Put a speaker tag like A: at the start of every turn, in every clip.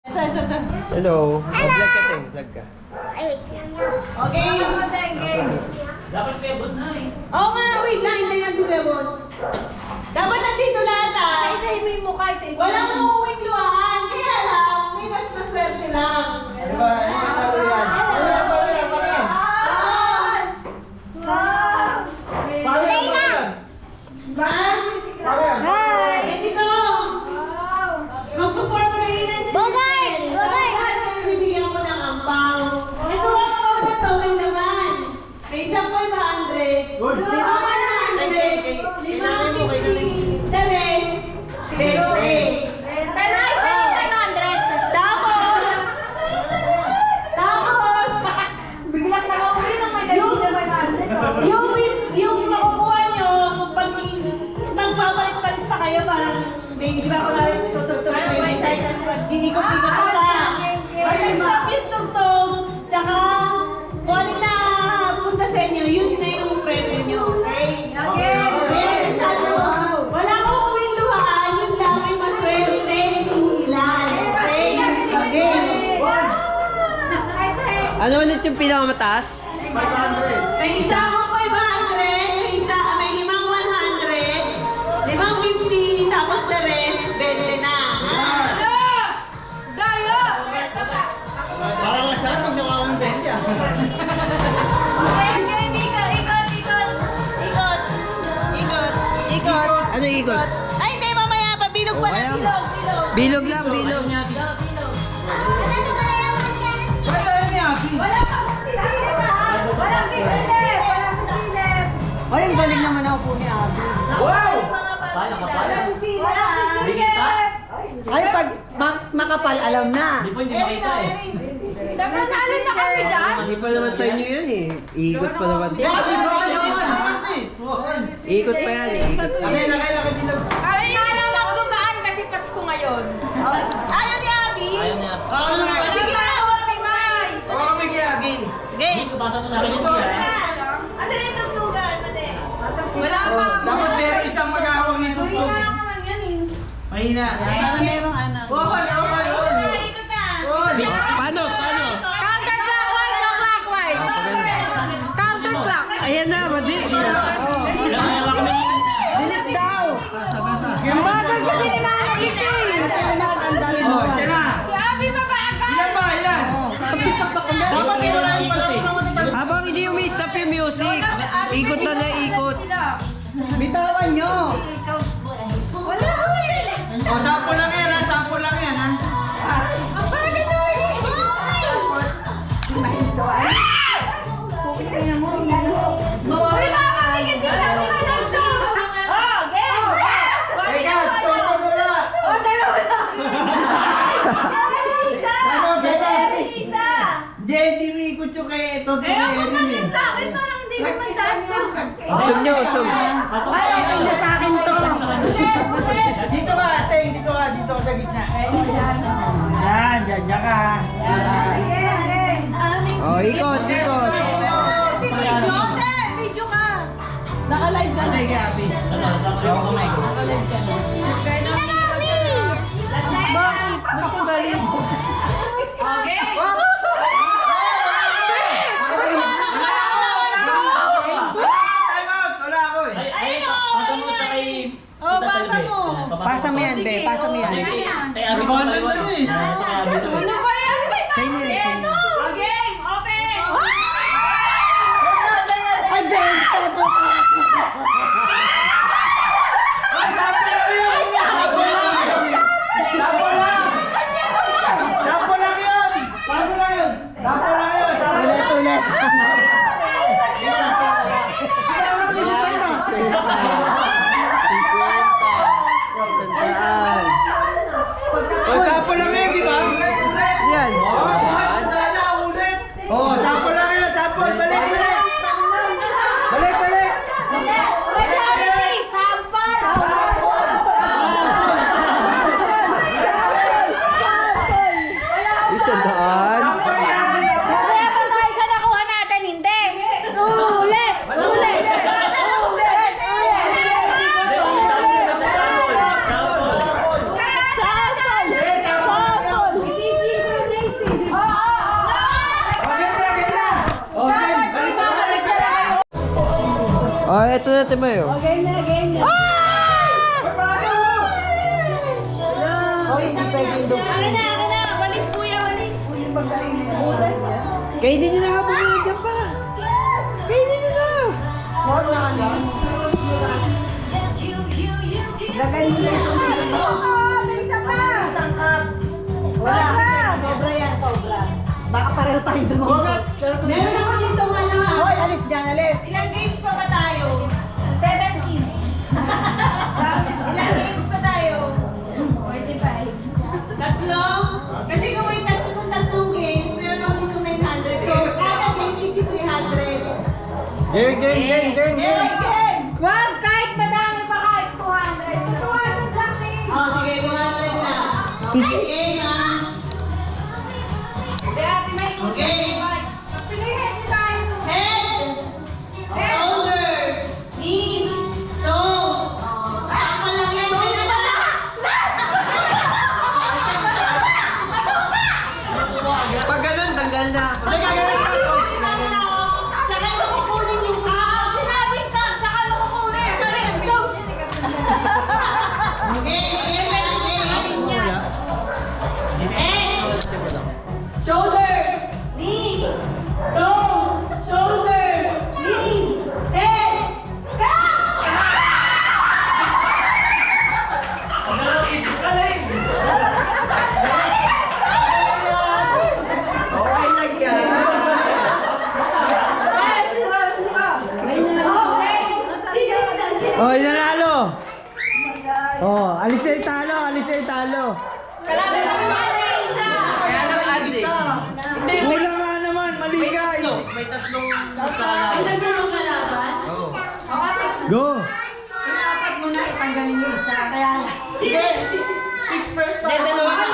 A: Hello. Vlog ka, Teng. Vlog ka.
B: Okay.
C: Dapat pebot na eh.
B: Oo nga, wait lang. Hintayin lang si Bebon. Dapat nandito lahat ah. Isa-isa mo yung mukha. Walang uuwing luhaan. Kaya lang, may mas maswerte lang.
A: Ano ba? Ano yung tawag yan? Ano yan? Paano yan? Paano yan? Paano yan? Paano yan?
B: Hi! Dito! Mag-perform na yun ang
D: Bogart! Bogart!
B: bibigyan ko ng ampaw. Ito ako sa tawin naman. May isang 500.
A: Good.
B: Limang 100. Limang 50. The rest. Pero eh. Biglang nakauwi ng may dalhin na 500. Yung makukuha nyo, pag magpapalit-palit pa kayo, parang di ba ko lang tutugtog sa may shy na ginikot-ikot ko lang. Basta stop yung tugtog, tsaka kung ano na punta sa inyo, yun na yung premyo nyo, okay? Yes, ano, wala akong uwing luhaan, yun lang may maswerte, ilan, okay? Okay.
A: Ano ulit yung pinakamataas? 500.
B: May isa akong 500, may isa, may limang 100, limang 50, tapos the rest, 20 na.
A: Parang lasaan pag nakakawang 20 ah.
B: Ikot.
A: Ano ikot?
B: Ay, hindi, mamaya pa, bilog
A: Oh,
B: pala,
A: kaya-
B: bilog.
A: Bilog lang, bilog.
B: Wala pa akong sisilip, ha? Walang sisilip, walang sisilip. Ay, ang galing naman ako po ni Abby.
A: Wow!
C: Kapal, kapal.
B: Walang sisilip, ha?
C: Hindi kita.
B: Ay, pag makapal, alam na.
C: Hindi po hindi makita eh.
B: Nasali na kami dyan?
A: Hindi pa naman sa inyo yan eh. Ikot pa naman. Ikot pa yan eh. Ikot pa yan.
D: Ay, alam magdugaan kasi Pasko ngayon.
B: Ayaw ni Abby.
C: Ayaw niya.
B: Sige na, huwag kay May.
C: Hindi, kabasa mo sa akin yung tiyan.
B: Asan yung tugtugan, mate?
D: Wala pa.
E: Dapat meron isang mag-aawang nito.
B: naman yan eh.
E: Mahina.
B: Para merong anak.
E: Okay.
B: Ikot na.
A: Paano? Paano?
D: Counterclockwise o clockwise? Counterclock.
A: Ayan na, madi.
C: Kaya kami.
D: Bilis daw. Bagal kasi ni Mama Vicky.
E: Oh, siya na.
D: Si Abby mabagal.
E: Ilan ba? Ilan? Dapat wala yung pala ko naman sa
A: Habang hindi umistap yung music, ikot na na ikot.
B: Bitawan nyo.
D: Wala.
E: Oh, sample lang yan ha. Sample lang yan ha.
D: Ang bagay na Uy, makakagigit ko na kung alam to.
B: Oh, game!
E: Teka, stop mo na.
B: Oh, dalawa lang. Isa!
E: Ano, teka.
B: Isa!
E: Hindi mo ikot yung kay ito.
D: Sa akin parang hindi naman saan to.
A: Usog nyo, usog.
D: Ay, okay na sa akin to.
E: Dito ka, ate. Dito ka sa gitna. Yan, dyan ka.
A: Oh, ikot, ikot.
B: Video ka! Naka-live ka na.
E: Sige, Abby.
D: Bakit? Ba't ko galing?
B: Okay?
E: Time out. Wala ako eh.
C: Ay, pasa mo sa kay...
B: Oh, pasa mo.
C: Pasa mo yan, be. Pasa mo yan. Kay Abby ko
E: Bonded na eh.
C: Sa Abby to.
D: Ano ba yan?
A: Sa'yo na yan, sa'yo na.
B: Oh, game! Open!
E: Sample lang yun.
A: Ulit.
E: Oh, sample lang yun, di ba?
A: ito na, Timayo.
B: Okay na, game na.
C: Oh, hindi pwede yung
B: Akin na. Walis, kuya, walis. Kuya, pagkain na. Butas yan.
A: Kainin nyo na nga po dyan pa. Kainin nyo na.
C: Huwag na ano.
B: Lagay mo yung isang may isa pa. Isang cup. Wala. Sobra yan, sobra.
C: Baka pareho tayo dumugot.
B: Meron ako dito ano ha.
C: Hoy, alis dyan, alis.
B: Ilang games pa ba tayo? 17. Ilang games pa tayo? 45. Tatlo? Kasi kung may tatlong games, meron ako dito 900. So, kada game, 300.
A: Game.
B: Wag, kahit madami pa kahit 200. 200 lang eh. Oh, sige, 200 na. Okay, game ha. Okay. Head, shoulders, knees, toes. Tama lang yan.
A: Pag ganun, tanggal na.
B: Saka mo kukunin yung cup. Okay, head, shoulders, knees, toes, shoulders, knees, head,
A: Okay lang yan. Oh, nanalo. Oh, alis na yung talo, alis na yung talo. Kaya nang adi. Hindi, wala nga naman, mali ka. May tatlong Oh. Go.
C: Dapat mo na itanggalin yung isa. Kaya,
E: Sige, 6 first time.
A: Hindi, dalawa sa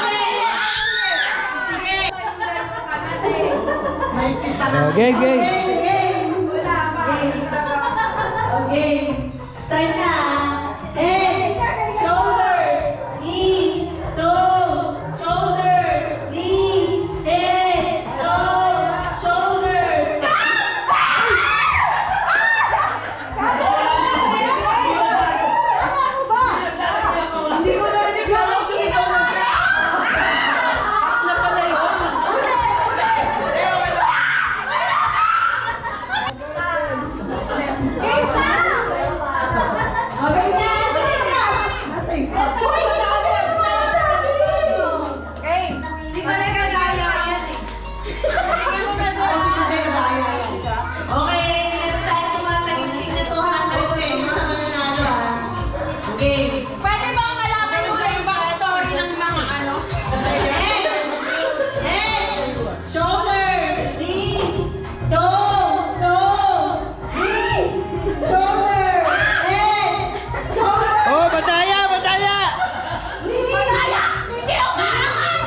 A: Oh, game.
B: Okay. Start na. Head, shoulders, knees, toes, shoulders, knees, head, toes, shoulders. Hindi ko narinig ako sumigaw ng
A: Na pala yun.
B: Okay na! Okay, meron tayo tumatagising na 200 pesos sa mananalo ha. Okay.
D: Pwede ba malaman yung sa'yo backstory ng mga ano?
B: Head, shoulders, knees, toes, knees, shoulders, head, shoulders.
A: Oh, bataya.
D: Madaya! Hindi ako maaangat!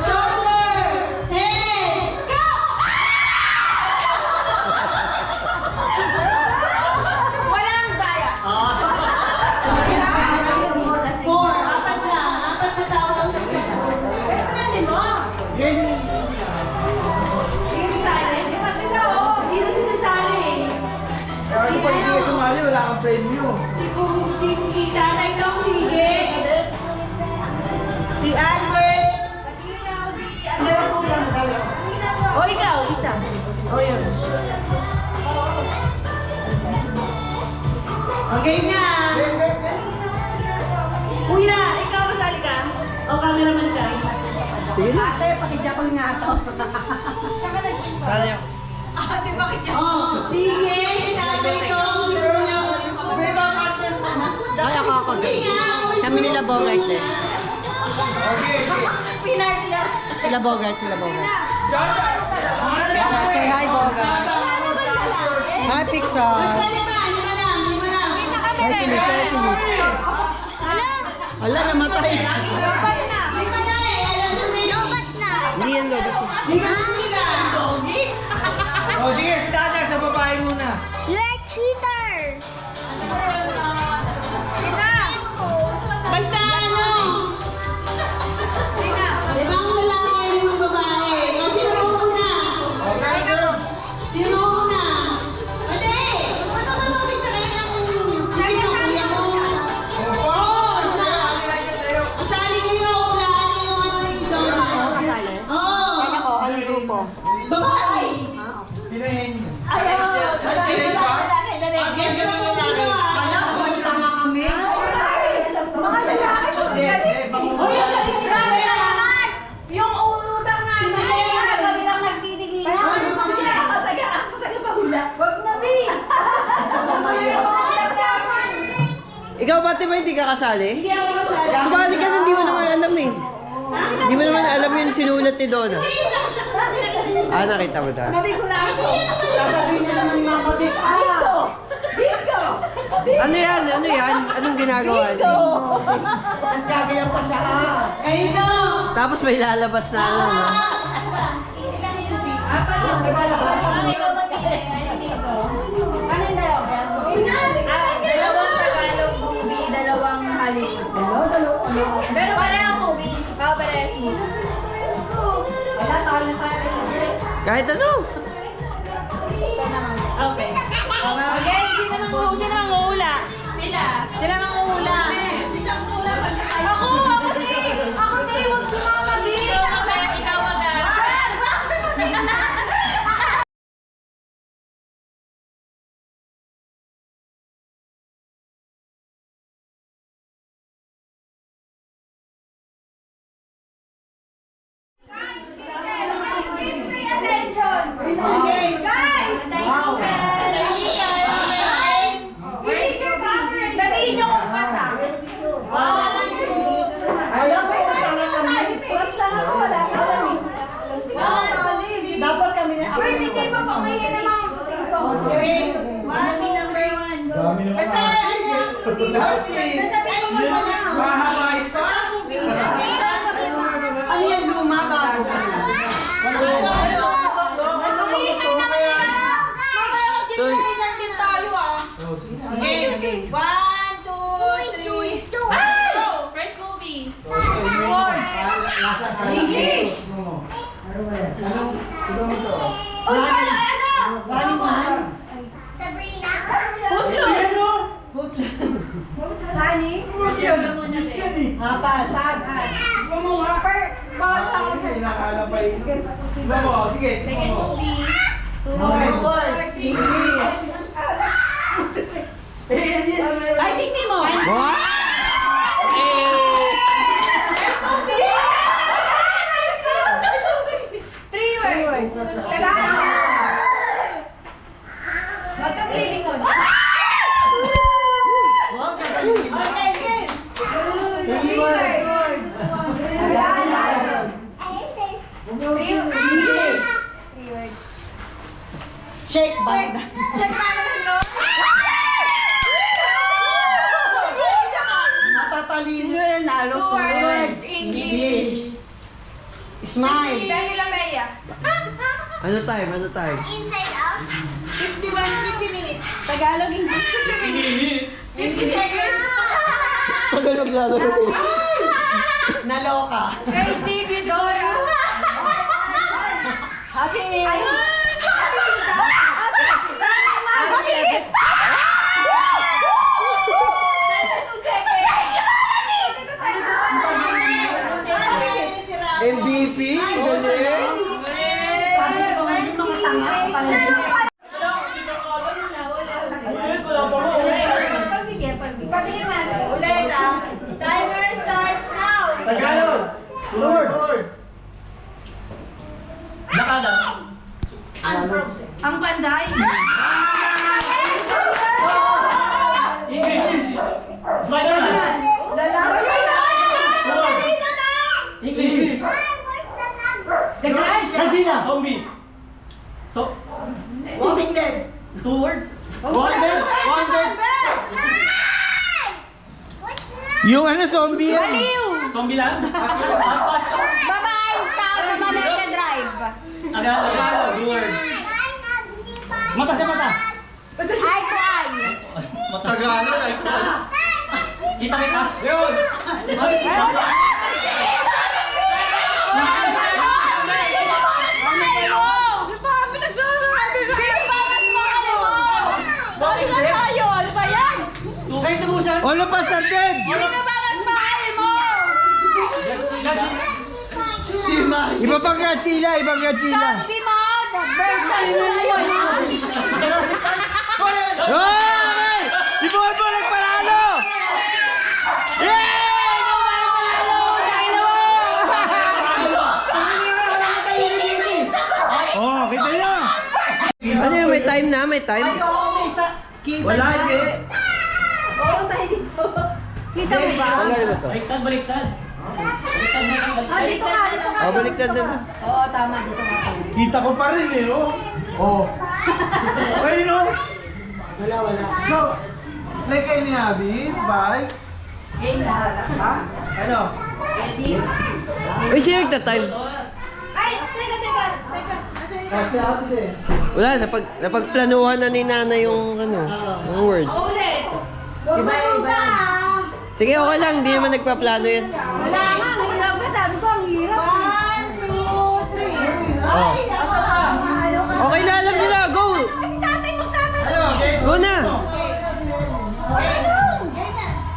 B: Shoulders, head,
D: Walang daya!
B: 4, apat na tao lang sa pito. Pero nalin mo. Hindi sasali. Di ba sila Hindi na sasali.
E: Ano pa hindi ka sumali, wala kang premyo.
B: Si Tatay Tong, sige. Si Albert. O ikaw, isa. O yun. Okay na. Kuya, ikaw masali ka? O cameraman ka?
A: Sige na.
C: ate, pakijakol nga ito.
A: Sali ako.
B: Oh, sige. Si Tatay Tong, si Kuya.
C: Ay, ako. Kami nila Bogart eh. Sila Bogart. Say hi, Bogart. Hi, Pixar.
B: Lima lang.
C: Hi, Pilis. Ala, namatay.
D: Lobat na!
B: Lima na eh. Alam mo na.
D: Lobat na!
A: Hindi yan, Lobat.
B: Lima sila.
A: Oh, sige, standard sa babae muna.
D: You're a cheater!
B: Basta ano? Limang lalaki, limang babae. O, sino una?
A: Okay, ganun.
B: Sino una? Ate!
A: Ate ba hindi ka kasali?
B: Hindi ako kasali.
A: Sumali ka na, hindi mo naman alam eh. Hindi mo naman alam yung sinulat ni Donna. Ah, nakita mo ta.
D: Sabi ko lang ako. Sasabihin niya naman ni Mama Vic.
B: Bingo!
A: Ano yan? Ano yan? Anong ginagawa niyo?
D: Tapos gagayan pa siya.
B: Ayun!
A: Tapos may lalabas na ano, no?
D: Anong dalawa?
B: Dalawang Tagalog movie, dalawang Hollywood. Pero parehong movie. Oo, parehong movie.
D: Wala, tawal na tayo.
A: Kahit ano?
B: Okay, sino mangungula? Sila mangungula.
D: Ako din! Ako din! Huwag si Mama Vic!
B: Ikaw mag-
D: Attention! Guys!
B: Wow!
D: Release your camera! Sabihin niyo kung basta.
B: Alam mo,
D: Dapat kami na... Pwede kayo mapakayin ng mga
B: Mami number 1. Basta ano?
D: Sasabihin ko mo na.
C: Ano yan, luma ka?
A: Toy.
B: First movie.
D: English! Uy, ano? Lani?
B: Second movie.
A: What?
D: Three words. Tagalog. Magkapilingon.
B: Okay, game.
D: Three words. Tagalog. English. Three words.
C: Shake banda. Matatalino yan, nalo.
D: Two words. English.
C: Smile.
D: Betty Lamella.
A: Ano time? Ano time?
B: 50 minutes. Tagalog, English. 50 seconds.
A: Tagalog lalaro eh.
C: Naloka.
D: David Dora.
B: Happy.
A: MVP? Galing!
B: Ulit ah. Timer starts now.
E: Tagalog! Lord!
C: Ang panday.
E: English! Spider-Man! English! Godzilla! Zombie! So...
C: Walking Dead. 2 words.
A: Wanted! Wanted! Yung ano, zombie yan.
E: Zombie lang?
D: Babae, tao sa Malete Drive.
E: Tagalog, 2 words.
C: Mata sa mata.
D: Eye to eye.
A: Tagalog ay
E: Kita-kita.
A: Yun!
C: Kayo tubusan.
A: All of us are dead!
C: Si Mari.
A: Iba pang Godzilla, ibang Godzilla. Hoy! Si Bobo nagpanalo! Yay! Oh, kita nyo! Ano yun, may time na, may time?
B: Ayoko, may isa.
A: Wala, hindi.
B: Oo, tayo dito. Kita mo ba?
A: Tanggalin mo to.
E: Baliktad, baliktad.
B: Ah, dito ka, dito ka.
A: Oh, baliktad din.
D: Oo, tama. Dito ka.
E: Kita ko pa rin eh, oh. Oh. Ayun, oh.
C: Wala.
E: No. Like kayo ni Abby, bye. Ha? Ano?
A: Uy, sino nagta-time?
B: Ay, teka.
E: Kasi ate eh.
A: Wala, napagplanuhan na ni Nana yung yung word.
B: Ulit.
D: Iba.
A: Sige, okay lang, hindi naman nagpaplano yan.
B: Wala nga, mahirap ka. Sabi ko, ang hirap. 1, 2, 3.
A: Oh.
B: Ay, ano ka?
A: Okay na, alam nila, go!
B: Tatay, magtatay.
E: Ano?
A: Go na!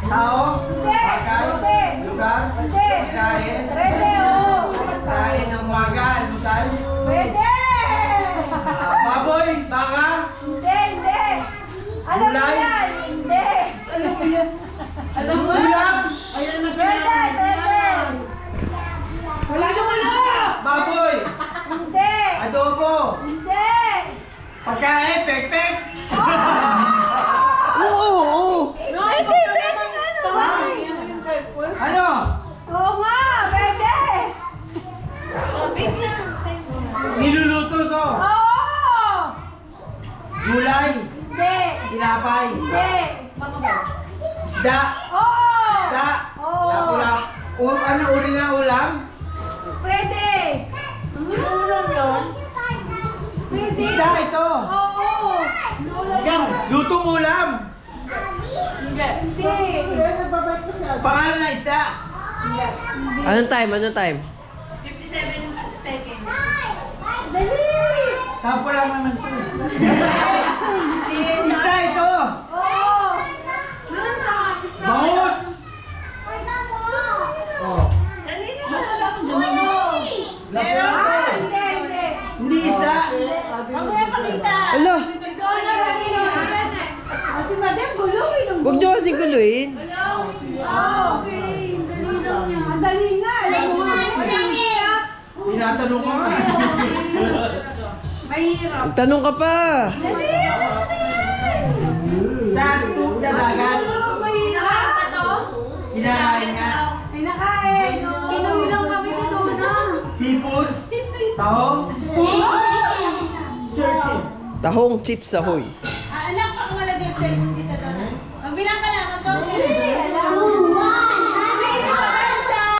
E: Tao?
B: Hindi.
E: Bagay?
B: Hindi.
E: Lugar?
B: Hindi.
E: Pagkain?
B: Pwede, oh.
E: Pagkain ng umaga, almusal?
B: Pwede.
E: Baboy? Baka?
B: Hindi. Alam mo
E: Gulay?
B: yan. Hindi.
E: Alam mo yan?
D: Ayun na
B: Pwede. Wala.
E: Baboy?
B: Hindi.
E: Adobo?
B: Hindi.
E: Pagkain? Pek-pek?
A: Oo!
B: Hindi, pwede nga naman.
E: Ano?
B: Oo nga, pwede.
E: Niluluto to?
B: Oo.
E: Gulay?
B: Hindi.
E: Tinapay?
B: Hindi.
E: Isda?
B: Oo.
E: Isda?
B: Oo.
E: Ulam? Ano uri na ulam?
B: Pwede. Ulam yun? Pwede.
E: Isda ito?
B: Oo.
E: Yan, lutong ulam?
B: Hindi.
E: Pangalan na isda?
A: Anong time?
B: 57 seconds. Dali.
E: Sampo lang naman ito. Isda ito?
B: Oo.
E: Bangus? Oh.
B: Dali na lang. Oo.
E: Lapu-lapu?
B: Ah, hindi.
E: Hindi isda?
B: Mamaya pakita.
A: Ala!
B: Ikaw na kanina. Si Madam guluhin ang
A: Huwag niyo kasi guluhin.
B: Oo. Dali lang niya. Ang dali nga. Alam mo nga.
E: Tinatanong ko nga.
B: Mahirap.
A: Magtanong ka pa.
B: Dali.
E: Saan ito? Sa dagat?
B: Mahirap.
E: Kinakain nga.
B: Ay nakain. Pinulang kami dito na.
E: Seafood? Tahong?
A: Tahong chips ahoy.
B: Anak, pang malagay sa